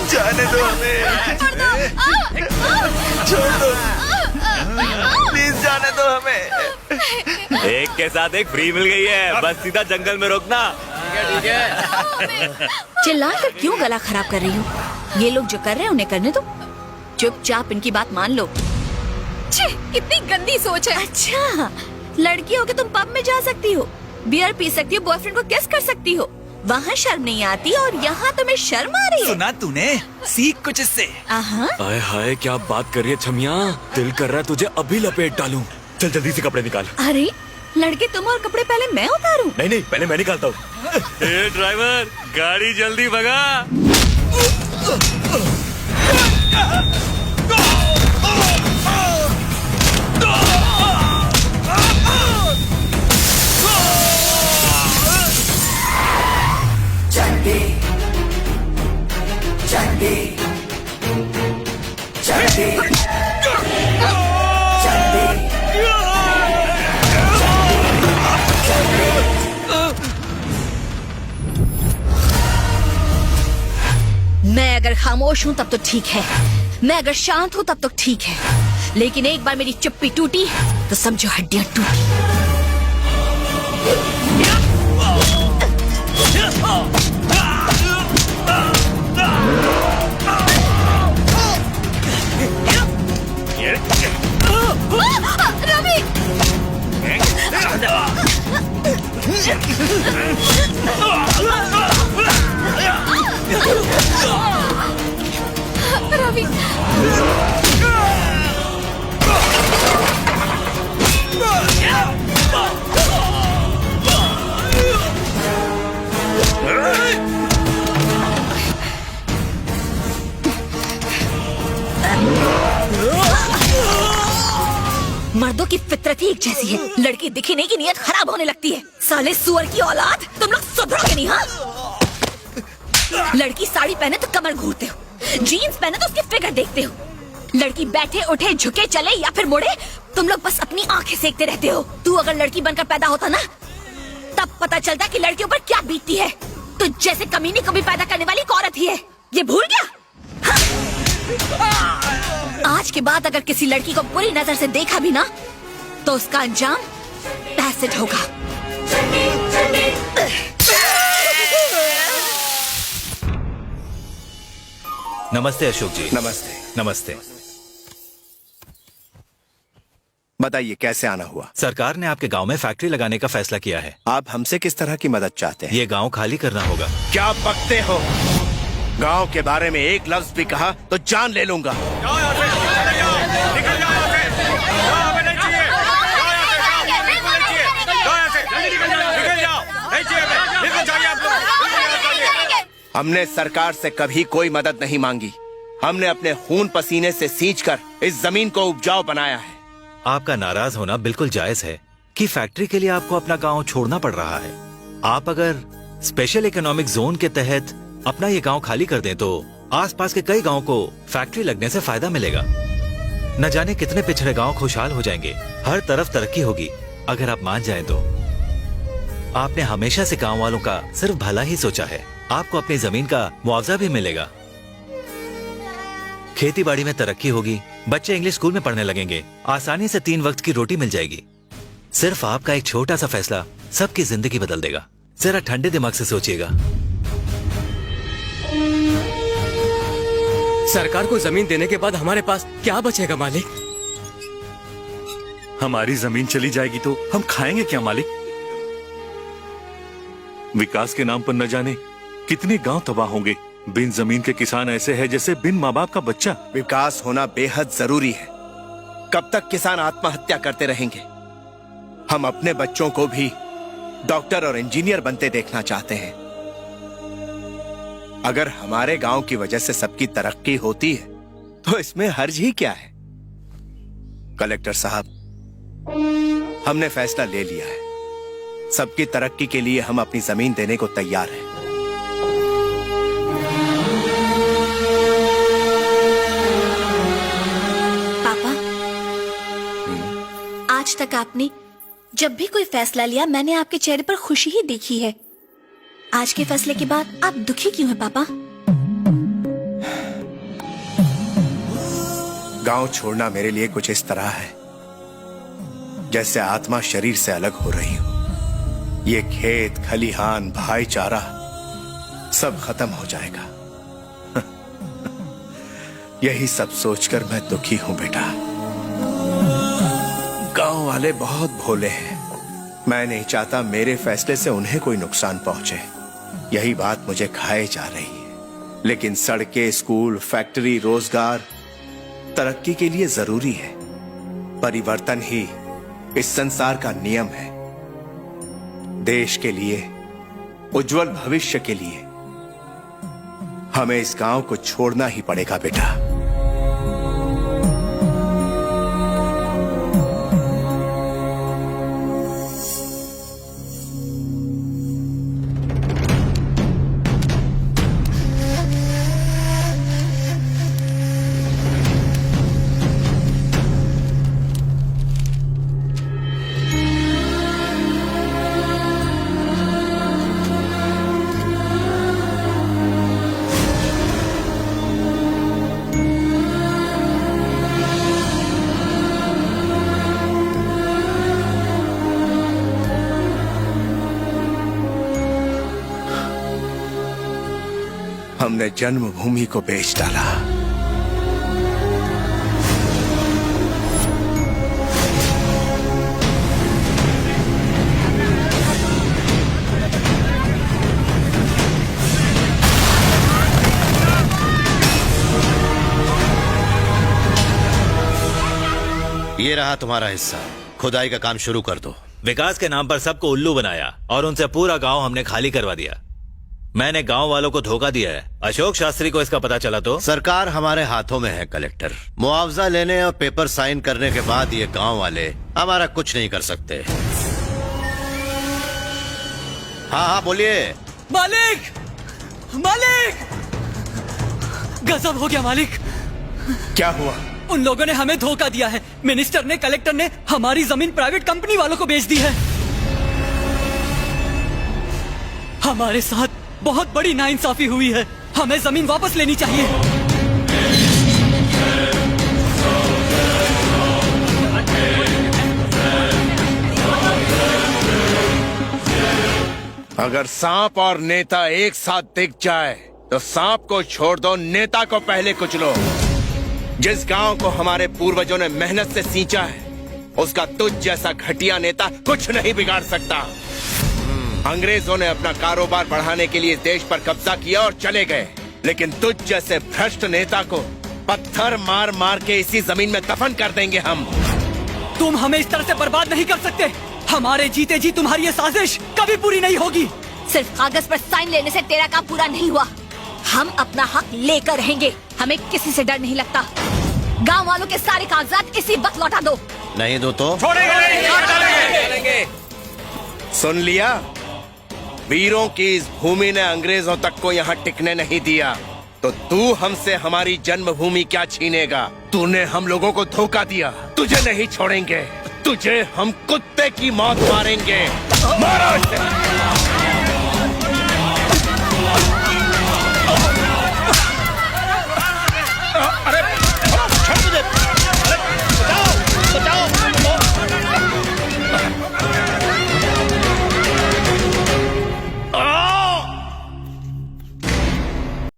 जाने दो हमें, छोड़ दो, प्लीज जाने दो हमें। एक के साथ एक फ्री मिल गई है, बस सीधा जंगल में रोकना। ठीक है। चिल्लाकर क्यों गला खराब कर रही हो? ये लोग जो कर रहे हैं उन्हें करने दो। चुपचाप इनकी बात मान लो। कितनी गंदी सोच है। अच्छा, लड़की हो के तुम पब में जा सकती हो, बियर पी सकती हो, बॉयफ्रेंड को किस कर सकती हो, वहाँ शर्म नहीं आती और यहाँ तुम्हें शर्म आ रही है। सुना तूने, सीख कुछ इससे। हाय हाय, क्या बात कर रही है छमिया, दिल कर रहा है तुझे अभी लपेट डालूं। चल जल्दी से कपड़े निकाल। अरे लड़के तुम और कपड़े पहले मैं उतारूं? नहीं नहीं, पहले मैं निकालता हूँ। ए ड्राइवर, गाड़ी जल्दी भगा। मैं अगर खामोश हूँ तब तो ठीक है, मैं अगर शांत हूँ तब तो ठीक है, लेकिन एक बार मेरी चुप्पी टूटी तो समझो हड्डियां टूटी। रवि, मर्दों की फितरत ही एक जैसी है, लड़की दिखी नहीं की नियत खराब होने लगती है। साले सुअर की औलाद, तुम लोग सुधरोगे नहीं। हाँ, लड़की साड़ी पहने तो कमर घूरते हो, जीन्स पहने तो उसकी फिगर देखते हो, लड़की बैठे उठे झुके चले या फिर मुड़े तुम लोग बस अपनी आंखें सेकते रहते हो। तू अगर लड़की बनकर पैदा होता ना, तब पता चलता कि लड़कियों पर क्या बीतती है। तो जैसे कमीनी को भी पैदा करने वाली एक औरत ही है, ये भूल गया? हाँ? आज के बाद अगर किसी लड़की को बुरी नजर से देखा भी ना, तो उसका अंजाम पैसेट होगा। नमस्ते अशोक जी। नमस्ते। नमस्ते। बताइए कैसे आना हुआ? सरकार ने आपके गांव में फैक्ट्री लगाने का फैसला किया है। आप हमसे किस तरह की मदद चाहते हैं? ये गांव खाली करना होगा। क्या बकते हो? गांव के बारे में एक लफ्ज भी कहा तो जान ले लूंगा। हमने सरकार से कभी कोई मदद नहीं मांगी। हमने अपने खून पसीने से सींचकर इस जमीन को उपजाऊ बनाया है। आपका नाराज होना बिल्कुल जायज है कि फैक्ट्री के लिए आपको अपना गांव छोड़ना पड़ रहा है। आप अगर स्पेशल इकोनॉमिक जोन के तहत अपना ये गांव खाली कर दें तो आसपास के कई गांव को फैक्ट्री लगने से फायदा मिलेगा। न जाने कितने पिछड़े गांव खुशहाल हो जाएंगे, हर तरफ तरक्की होगी। अगर आप मान जाएं तो आपने हमेशा से गांव वालों का सिर्फ भला ही सोचा है। आपको अपनी जमीन का मुआवजा भी मिलेगा, खेती बाड़ी में तरक्की होगी, बच्चे इंग्लिश स्कूल में पढ़ने लगेंगे, आसानी से 3 वक्त की रोटी मिल जाएगी। सिर्फ आपका एक छोटा सा फैसला सबकी जिंदगी बदल देगा। जरा ठंडे दिमाग से सोचिएगा। सरकार को जमीन देने के बाद हमारे पास क्या बचेगा मालिक? हमारी जमीन चली जाएगी तो हम खाएंगे क्या मालिक? विकास के नाम पर न जाने कितने गांव तबाह होंगे। बिन जमीन के किसान ऐसे हैं जैसे बिन माँ बाप का बच्चा। विकास होना बेहद जरूरी है। कब तक किसान आत्महत्या करते रहेंगे? हम अपने बच्चों को भी डॉक्टर और इंजीनियर बनते देखना चाहते हैं। अगर हमारे गांव की वजह से सबकी तरक्की होती है तो इसमें हर्ज ही क्या है? कलेक्टर साहब, हमने फैसला ले लिया है। सबकी तरक्की के लिए हम अपनी जमीन देने को तैयार हैं। पापा, आज तक आपने जब भी कोई फैसला लिया मैंने आपके चेहरे पर खुशी ही देखी है। आज के फैसले के बाद आप दुखी क्यों हैं पापा? गांव छोड़ना मेरे लिए कुछ इस तरह है जैसे आत्मा शरीर से अलग हो रही हो। ये खेत, खलिहान, भाईचारा सब खत्म हो जाएगा। यही सब सोचकर मैं दुखी हूं बेटा। गांव वाले बहुत भोले हैं। मैं नहीं चाहता मेरे फैसले से उन्हें कोई नुकसान पहुंचे। यही बात मुझे खाए जा रही है। लेकिन सड़कें, स्कूल, फैक्ट्री, रोजगार तरक्की के लिए जरूरी है। परिवर्तन ही इस संसार का नियम है। देश के लिए, उज्जवल भविष्य के लिए हमें इस गांव को छोड़ना ही पड़ेगा बेटा। हमने जन्मभूमि को बेच डाला। ये रहा तुम्हारा हिस्सा। खुदाई का काम शुरू कर दो। विकास के नाम पर सबको उल्लू बनाया और उनसे पूरा गांव हमने खाली करवा दिया। मैंने गांव वालों को धोखा दिया है। अशोक शास्त्री को इसका पता चला तो? सरकार हमारे हाथों में है कलेक्टर। मुआवजा लेने और पेपर साइन करने के बाद ये गांव वाले हमारा कुछ नहीं कर सकते। हाँ हाँ बोलिए। मालिक, मालिक, गजब हो गया मालिक। क्या हुआ? उन लोगों ने हमें धोखा दिया है। मिनिस्टर ने, कलेक्टर ने हमारी जमीन प्राइवेट कंपनी वालों को बेच दी है। हमारे साथ बहुत बड़ी नाइंसाफी हुई है। हमें जमीन वापस लेनी चाहिए। अगर सांप और नेता एक साथ दिख जाए तो सांप को छोड़ दो, नेता को पहले कुचलो। जिस गांव को हमारे पूर्वजों ने मेहनत से सींचा है उसका तुझ जैसा घटिया नेता कुछ नहीं बिगाड़ सकता। अंग्रेजों ने अपना कारोबार बढ़ाने के लिए देश पर कब्जा किया और चले गए, लेकिन तुझ जैसे भ्रष्ट नेता को पत्थर मार मार के इसी जमीन में दफन कर देंगे हम। तुम हमें इस तरह से बर्बाद नहीं कर सकते। हमारे जीते जी तुम्हारी ये साजिश कभी पूरी नहीं होगी। सिर्फ कागज पर साइन लेने से तेरा काम पूरा नहीं हुआ। हम अपना हक लेकर रहेंगे। हमें किसी से डर नहीं लगता। गांव वालों के सारे कागजात इसी वक्त लौटा दो। नहीं दो तो सुन लिया? वीरों की इस भूमि ने अंग्रेजों तक को यहाँ टिकने नहीं दिया, तो तू हमसे हमारी जन्मभूमि क्या छीनेगा? तूने हम लोगों को धोखा दिया। तुझे नहीं छोड़ेंगे। तुझे हम कुत्ते की मौत मारेंगे। मारो इसे।